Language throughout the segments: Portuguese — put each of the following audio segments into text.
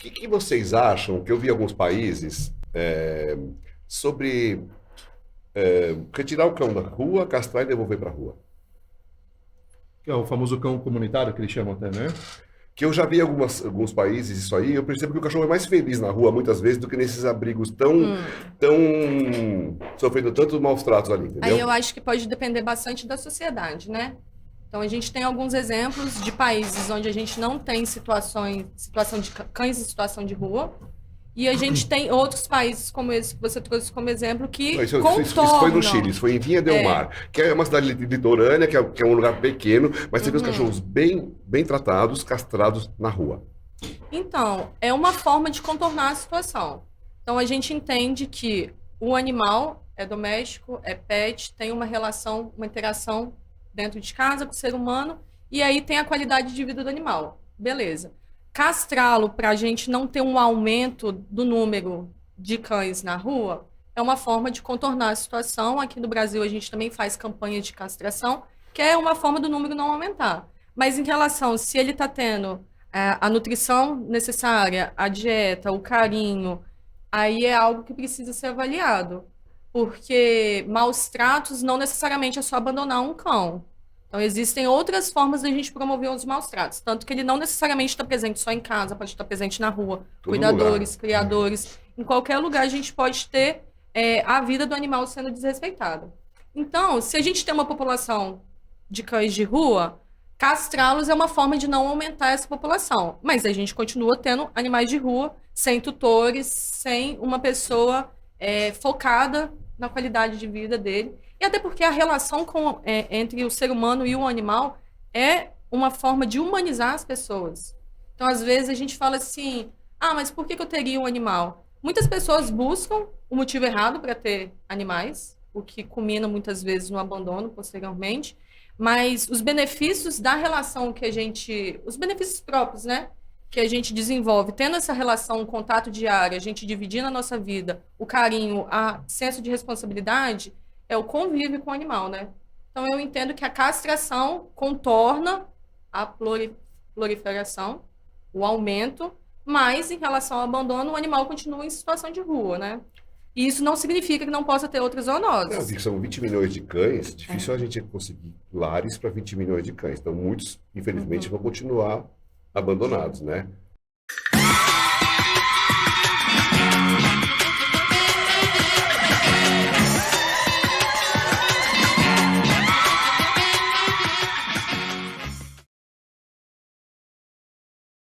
que vocês acham, que eu vi em alguns países, sobre retirar o cão da rua, castrar e devolver para a rua? Que é o famoso cão comunitário que eles chamam até, né? Que eu já vi em alguns países isso aí, eu percebo que o cachorro é mais feliz na rua, muitas vezes, do que nesses abrigos Hum. tão, sofrendo tantos maus tratos ali, Aí entendeu? eu acho que pode depender bastante da sociedade, né? Então a gente tem alguns exemplos de países onde a gente não tem situação de cães em situação de rua, e a gente tem outros países como esse que você trouxe como exemplo Não, que isso foi no Chile, contornam. isso foi em Vinha del É. Mar, que é uma cidade litorânea, que é um lugar pequeno, mas você vê os Uhum. cachorros bem tratados, castrados na rua. Então, é uma forma de contornar a situação. Então, a gente entende que o animal é doméstico, é pet, tem uma relação, uma interação dentro de casa com o ser humano, e aí tem a qualidade de vida do animal. Beleza. Castrá-lo para a gente não ter um aumento do número de cães na rua é uma forma de contornar a situação. Aqui no Brasil, a gente também faz campanha de castração, que é uma forma do número não aumentar. Mas em relação, se ele está tendo a nutrição necessária, a dieta, o carinho, aí é algo que precisa ser avaliado. Porque maus tratos não necessariamente é só abandonar um cão. Então, existem outras formas da gente promover os maus tratos. Tanto que ele não necessariamente está presente só em casa, pode estar presente na rua. Todo lugar. Cuidadores, criadores. Em qualquer lugar a gente pode ter a vida do animal sendo desrespeitada. Então, se a gente tem uma população de cães de rua, castrá-los é uma forma de não aumentar essa população. Mas a gente continua tendo animais de rua, sem tutores, sem uma pessoa focada na qualidade de vida dele. E até porque a relação entre o ser humano e o animal é uma forma de humanizar as pessoas. Então, às vezes, a gente fala assim: ah, mas por que eu teria um animal? Muitas pessoas buscam o motivo errado para ter animais, o que culmina muitas vezes no abandono posteriormente. Mas os benefícios da relação que a gente. Os benefícios próprios, né? Que a gente desenvolve, tendo essa relação, um contato diário, a gente dividindo a nossa vida, o carinho, a senso de responsabilidade, é o convívio com o animal, né? Então eu entendo que a castração contorna a proliferação, o aumento, mas em relação ao abandono, o animal continua em situação de rua, né? E isso não significa que não possa ter outras Não, zoonoses. que são 20 milhões de cães, difícil a gente conseguir lares para 20 milhões de cães. Então, muitos, infelizmente, Uhum. vão continuar abandonados, né?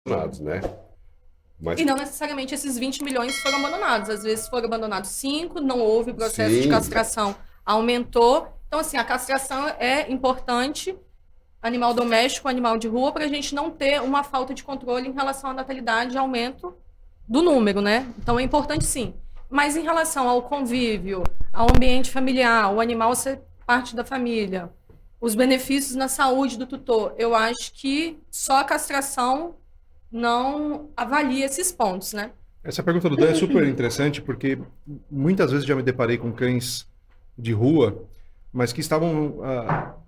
Abandonados, né? Mas, E não necessariamente esses 20 milhões foram abandonados. Às vezes foram abandonados 5, não houve processo de sim, castração, aumentou. Então, assim, a castração é importante, animal doméstico, animal de rua, para a gente não ter uma falta de controle em relação à natalidade e aumento do número, né? Então, é importante sim. Mas em relação ao convívio, ao ambiente familiar, o animal ser parte da família, os benefícios na saúde do tutor, eu acho que só a castração não avalia esses pontos, né? Essa pergunta do Dan é super interessante porque muitas vezes já me deparei com cães de rua, mas que estavam,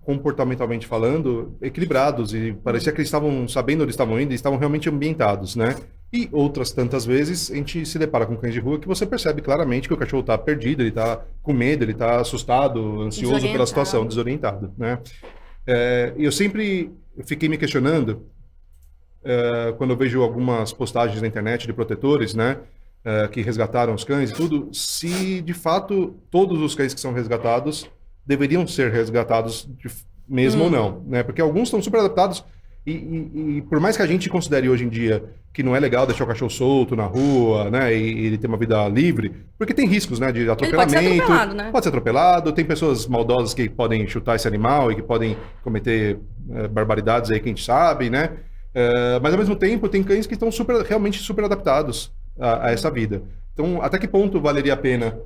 comportamentalmente falando, equilibrados e parecia que eles estavam sabendo onde estavam indo e estavam realmente ambientados, né? E outras tantas vezes a gente se depara com cães de rua que você percebe claramente que o cachorro está perdido, ele está com medo, ele está assustado, ansioso pela situação, Desorientado. desorientado, né? E eu sempre fiquei me questionando quando eu vejo algumas postagens na internet de protetores, né, que resgataram os cães e tudo, se de fato todos os cães que são resgatados deveriam ser resgatados mesmo ou não, né? Porque alguns estão super adaptados e por mais que a gente considere hoje em dia que não é legal deixar o cachorro solto na rua, né, e ele ter uma vida livre, porque tem riscos, né, de Ele pode ser atropelamento, atropelado, né? pode ser atropelado, tem pessoas maldosas que podem chutar esse animal e que podem cometer barbaridades aí que a gente sabe, né? Mas ao mesmo tempo tem cães que estão realmente super adaptados a essa vida. Então, até que ponto valeria a pena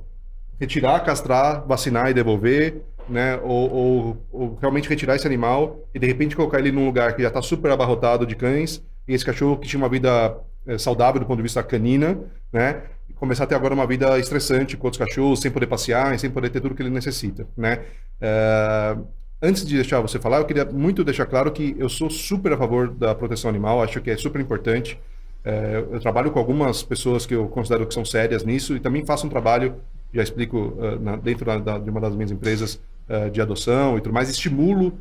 retirar, castrar, vacinar e devolver, né? Ou realmente retirar esse animal e de repente colocar ele num lugar que já está super abarrotado de cães e esse cachorro que tinha uma vida saudável do ponto de vista canina, né? Começar a ter agora uma vida estressante com outros cachorros, sem poder passear, sem poder ter tudo que ele necessita, né? Antes de deixar você falar, eu queria muito deixar claro que eu sou super a favor da proteção animal, acho que é super importante. Eu trabalho com algumas pessoas que eu considero que são sérias nisso e também faço um trabalho, já explico, dentro de uma das minhas empresas de adoção e tudo mais, estimulo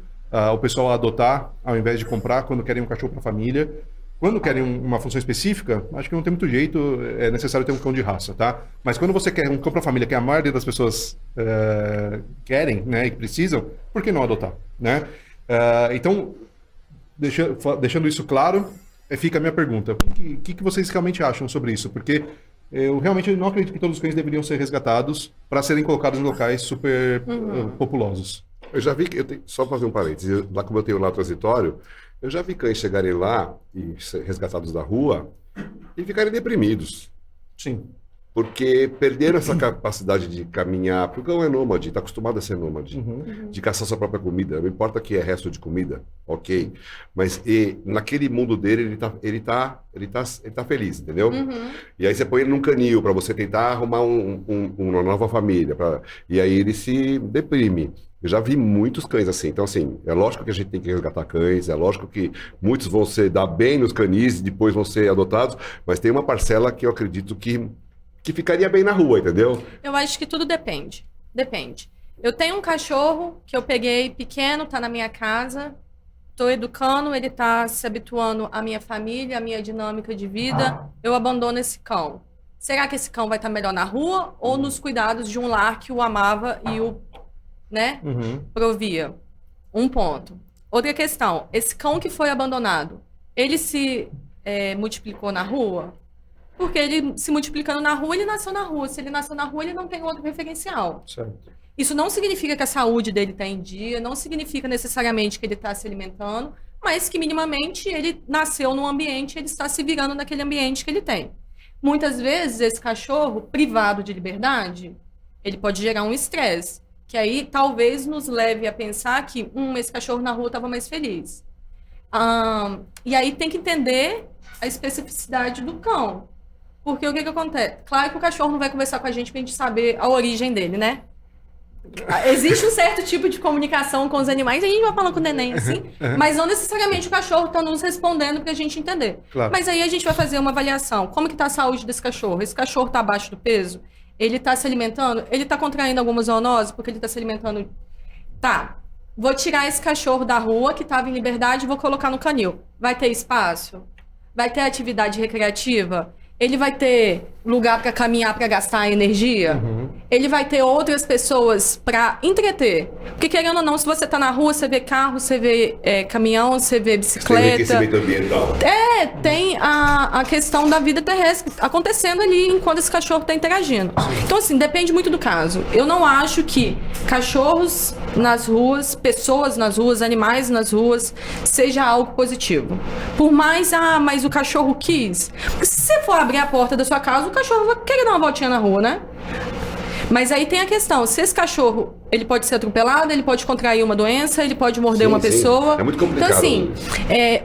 o pessoal a adotar ao invés de comprar quando querem um cachorro para a família. Quando querem uma função específica, acho que não tem muito jeito, é necessário ter um cão de raça, tá? Mas quando você quer um cão para a família, que a maioria das pessoas querem, né, e precisam, por que não adotar, né? Então, deixando isso claro, fica a minha pergunta. O que vocês realmente acham sobre isso? Porque eu realmente não acredito que todos os cães deveriam ser resgatados para serem colocados em locais super populosos. Eu já vi que, só fazer um parênteses, lá como eu tenho lá transitório, eu já vi cães chegarem lá e ser resgatados da rua e ficarem deprimidos. Sim. Porque perderam essa capacidade de caminhar, porque o cão é nômade, está acostumado a ser nômade, de caçar sua própria comida, não importa que é resto de comida, ok, mas naquele mundo dele ele tá feliz, entendeu? E aí você põe ele num canil para você tentar arrumar uma nova família, e aí ele se deprime. Eu já vi muitos cães assim, então assim, é lógico que a gente tem que resgatar cães, é lógico que muitos vão se dar bem nos canis e depois vão ser adotados, mas tem uma parcela que eu acredito que ficaria bem na rua, entendeu? Eu acho que tudo depende. Depende. Eu tenho um cachorro que eu peguei pequeno, tá na minha casa, tô educando, ele tá se habituando à minha família, à minha dinâmica de vida, eu abandono esse cão. Será que esse cão vai estar melhor na rua ou nos cuidados de um lar que o amava e o, né, provia? Um ponto. Outra questão, esse cão que foi abandonado, ele se multiplicou na rua? Porque ele se multiplicando na rua, ele nasceu na rua. Se ele nasceu na rua, ele não tem outro referencial. Certo. Isso não significa que a saúde dele está em dia, não significa necessariamente que ele está se alimentando, mas que minimamente ele nasceu num ambiente, ele está se virando naquele ambiente que ele tem. Muitas vezes, esse cachorro, privado de liberdade, ele pode gerar um estresse, que aí talvez nos leve a pensar que esse cachorro na rua estava mais feliz. E aí tem que entender a especificidade do cão. Porque o que acontece? Claro que o cachorro não vai conversar com a gente pra gente saber a origem dele, né? Existe um certo tipo de comunicação com os animais, a gente vai falando com o neném assim, mas não necessariamente o cachorro tá nos respondendo pra gente entender. Claro. Mas aí a gente vai fazer uma avaliação. Como que tá a saúde desse cachorro? Esse cachorro tá abaixo do peso? Ele tá se alimentando? Ele tá contraindo alguma zoonose porque ele tá se alimentando? Tá. Vou tirar esse cachorro da rua que tava em liberdade e vou colocar no canil. Vai ter espaço? Vai ter atividade recreativa? Ele vai ter lugar para caminhar, para gastar energia? Ele vai ter outras pessoas para entreter? Porque, querendo ou não, se você tá na rua, você vê carro, você vê caminhão, você vê bicicleta. Tem aquecimento ambiental. Tem a questão da vida terrestre acontecendo ali enquanto esse cachorro está interagindo. Então, assim, depende muito do caso. Eu não acho que cachorros nas ruas, pessoas nas ruas, animais nas ruas, seja algo positivo. Por mais, mas o cachorro quis. Porque se você for abrir a porta da sua casa, o cachorro vai querer dar uma voltinha na rua, né? Mas aí tem a questão, se esse cachorro, ele pode ser atropelado, ele pode contrair uma doença, ele pode morder uma pessoa. É muito complicado. Então, assim,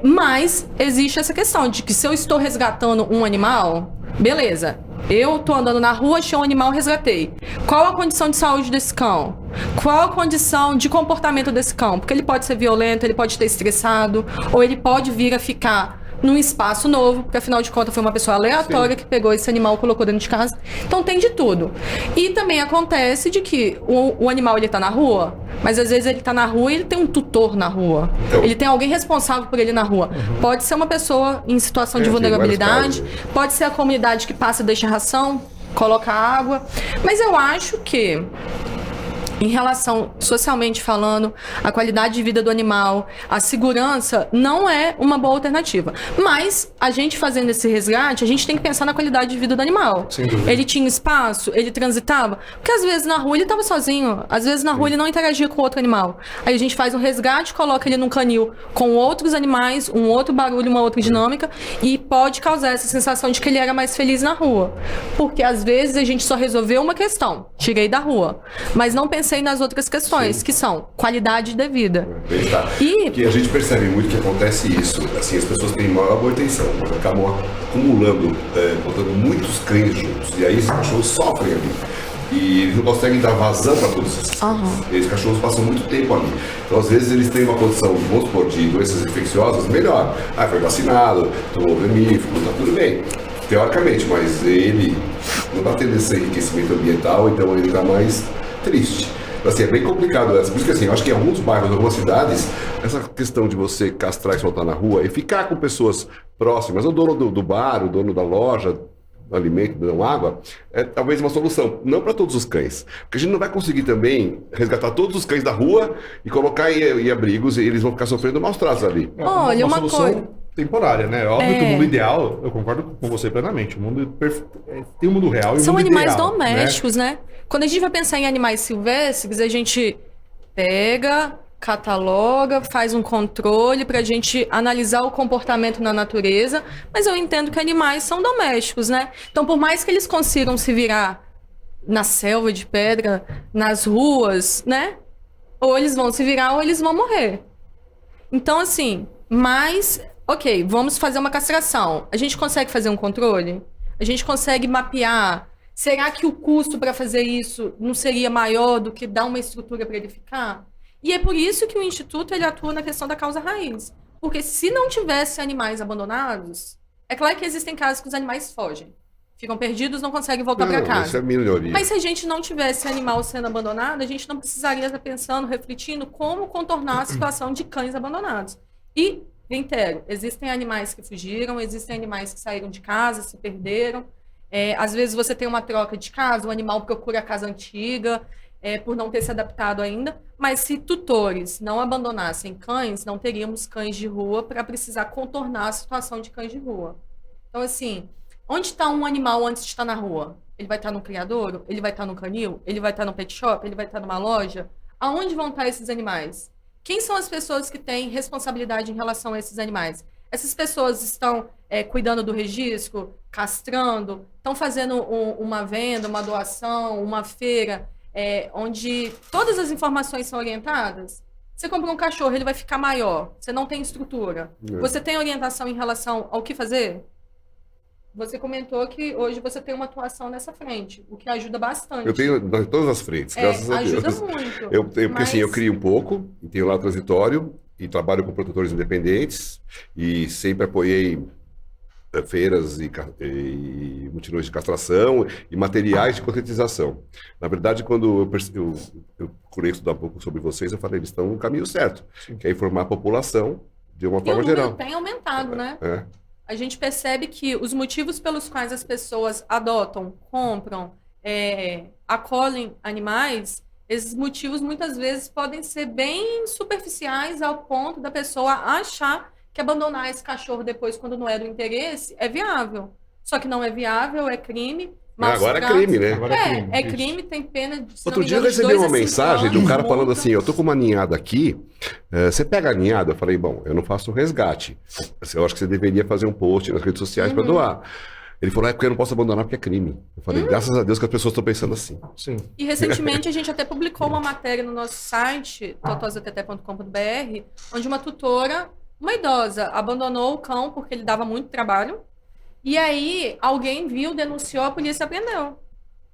mas existe essa questão de que se eu estou resgatando um animal, beleza, eu tô andando na rua, achei um animal, resgatei. Qual a condição de saúde desse cão? Qual a condição de comportamento desse cão? Porque ele pode ser violento, ele pode estar estressado, ou ele pode vir a ficar num espaço novo, porque afinal de contas foi uma pessoa aleatória que pegou esse animal e colocou dentro de casa. Então tem de tudo. E também acontece de que o animal ele tá na rua, mas às vezes ele tá na rua e ele tem um tutor na rua. Então, ele tem alguém responsável por ele na rua. Pode ser uma pessoa em situação de vulnerabilidade, pode ser a comunidade que passa e deixa ração, coloca água. Mas eu acho que em relação, socialmente falando, a qualidade de vida do animal, a segurança não é uma boa alternativa. Mas a gente fazendo esse resgate, a gente tem que pensar na qualidade de vida do animal. Sem dúvida. Ele tinha espaço, ele transitava, porque às vezes na rua ele estava sozinho, às vezes na rua ele não interagia com outro animal. Aí a gente faz um resgate, coloca ele num canil com outros animais, um outro barulho, uma outra dinâmica, e pode causar essa sensação de que ele era mais feliz na rua. Porque às vezes a gente só resolveu uma questão, tirei da rua, mas não pensei nas outras questões, que são qualidade de vida. Porque a gente percebe muito que acontece isso. Assim, as pessoas têm maior boa intenção, acabam acumulando, botando muitos cães juntos. E aí os cachorros sofrem ali. E eles não conseguem dar vazão para todos esses cães. Esses cachorros passam muito tempo ali. Então, às vezes, eles têm uma condição, vamos supor, de doenças infecciosas melhor. Ah, foi vacinado, tomou vermífugo, tá tudo bem. Teoricamente, mas ele não está tendo esse enriquecimento ambiental, então ele está mais triste. Assim, é bem complicado essa. Por isso que assim, eu acho que em alguns bairros, em algumas cidades, essa questão de você castrar e soltar na rua e ficar com pessoas próximas, o dono do bar, o dono da loja, do alimento, dão água, é talvez uma solução. Não para todos os cães. Porque a gente não vai conseguir também resgatar todos os cães da rua e colocar em abrigos e eles vão ficar sofrendo maus tratos ali. Olha, uma solução coisa temporária, né? Óbvio que o mundo ideal, eu concordo com você plenamente. O mundo tem o mundo real e o são mundo animais ideal, domésticos, né? Quando a gente vai pensar em animais silvestres, a gente pega, cataloga, faz um controle para a gente analisar o comportamento na natureza, mas eu entendo que animais são domésticos, né? Então, por mais que eles consigam se virar na selva de pedra, nas ruas, né? Ou eles vão se virar ou eles vão morrer. Então, assim, mas, ok, vamos fazer uma castração. A gente consegue fazer um controle? A gente consegue mapear? Será que o custo para fazer isso não seria maior do que dar uma estrutura para ele ficar? E é por isso que o Instituto ele atua na questão da causa raiz. Porque se não tivesse animais abandonados, é claro que existem casos que os animais fogem. Ficam perdidos, não conseguem voltar para casa. Isso é minoria. Mas se a gente não tivesse animal sendo abandonado, a gente não precisaria estar pensando, refletindo como contornar a situação de cães abandonados. E, reitero, existem animais que fugiram, existem animais que saíram de casa, se perderam. Às vezes você tem uma troca de casa, o animal procura a casa antiga, por não ter se adaptado ainda. Mas se tutores não abandonassem cães, não teríamos cães de rua para precisar contornar a situação de cães de rua. Então, assim, onde está um animal antes de estar na rua? Ele vai estar no criadouro? Ele vai estar no canil? Ele vai estar no pet shop? Ele vai estar numa loja? Aonde vão estar esses animais? Quem são as pessoas que têm responsabilidade em relação a esses animais? Essas pessoas estão cuidando do registro, castrando, estão fazendo uma venda, uma doação, uma feira, onde todas as informações são orientadas? Você compra um cachorro, ele vai ficar maior. Você não tem estrutura. Você tem orientação em relação ao que fazer? Você comentou que hoje você tem uma atuação nessa frente, o que ajuda bastante. Eu tenho em todas as frentes, graças a Deus. Ajuda muito. Porque assim, eu crio um pouco, e tenho lá transitório, e trabalho com produtores independentes, e sempre apoiei feiras e mutirões de castração e materiais de conscientização. Na verdade, quando eu procurei estudar um pouco sobre vocês, eu falei, eles estão no caminho certo, que é informar a população de uma forma geral. E o número tem aumentado, né? A gente percebe que os motivos pelos quais as pessoas adotam, compram, acolhem animais, esses motivos muitas vezes podem ser bem superficiais ao ponto da pessoa achar que abandonar esse cachorro depois, quando não é do interesse, é viável. Só que não é viável, é crime. Agora é crime, né? É crime, tem pena de... Outro dia eu recebi uma mensagem de um cara falando assim, eu tô com uma ninhada aqui, você pega a ninhada? Eu falei, bom, eu não faço resgate. Eu acho que você deveria fazer um post nas redes sociais para doar. Ele falou, porque eu não posso abandonar porque é crime. Eu falei, graças a Deus que as pessoas estão pensando assim. Sim. E recentemente a gente até publicou uma matéria no nosso site, totosattt.com.br, onde uma tutora, uma idosa, abandonou o cão porque ele dava muito trabalho. E aí, alguém viu, denunciou, a polícia prendeu.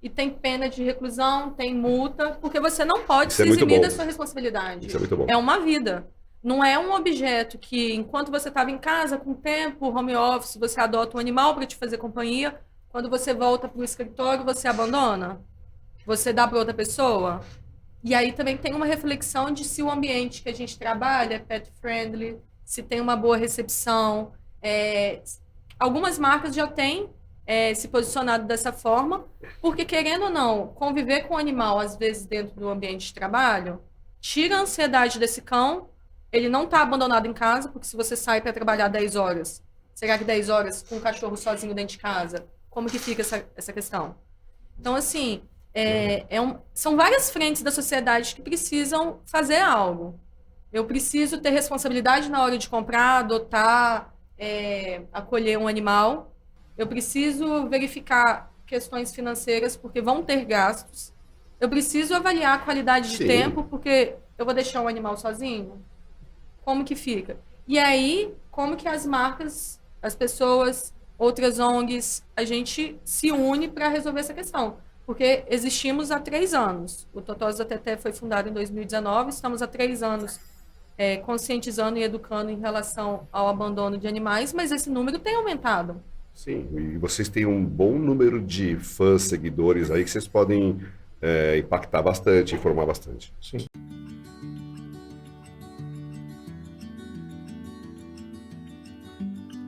E tem pena de reclusão, tem multa, porque você não pode se eximir da sua responsabilidade. Isso é muito bom. É uma vida. Não é um objeto que, enquanto você estava em casa, com tempo, home office, você adota um animal para te fazer companhia. Quando você volta para o escritório, você abandona. Você dá para outra pessoa. E aí também tem uma reflexão de se o ambiente que a gente trabalha é pet friendly, se tem uma boa recepção. Algumas marcas já têm se posicionado dessa forma, porque, querendo ou não, conviver com o animal, às vezes, dentro do ambiente de trabalho, tira a ansiedade desse cão. Ele não está abandonado em casa, porque se você sai para trabalhar 10 horas, será que 10 horas com o cachorro sozinho dentro de casa? Como que fica essa questão? Então, assim, são várias frentes da sociedade que precisam fazer algo. Eu preciso ter responsabilidade na hora de comprar, adotar, acolher um animal. Eu preciso verificar questões financeiras, porque vão ter gastos. Eu preciso avaliar a qualidade de tempo, porque eu vou deixar um animal sozinho? Como que fica? E aí, como que as marcas, as pessoas, outras ONGs, a gente se une para resolver essa questão. porque existimos há 3 anos. O Totós da Teté foi fundado em 2019, estamos há 3 anos conscientizando e educando em relação ao abandono de animais, mas esse número tem aumentado. Sim, e vocês têm um bom número de fãs, seguidores aí que vocês podem impactar bastante, informar bastante. Sim.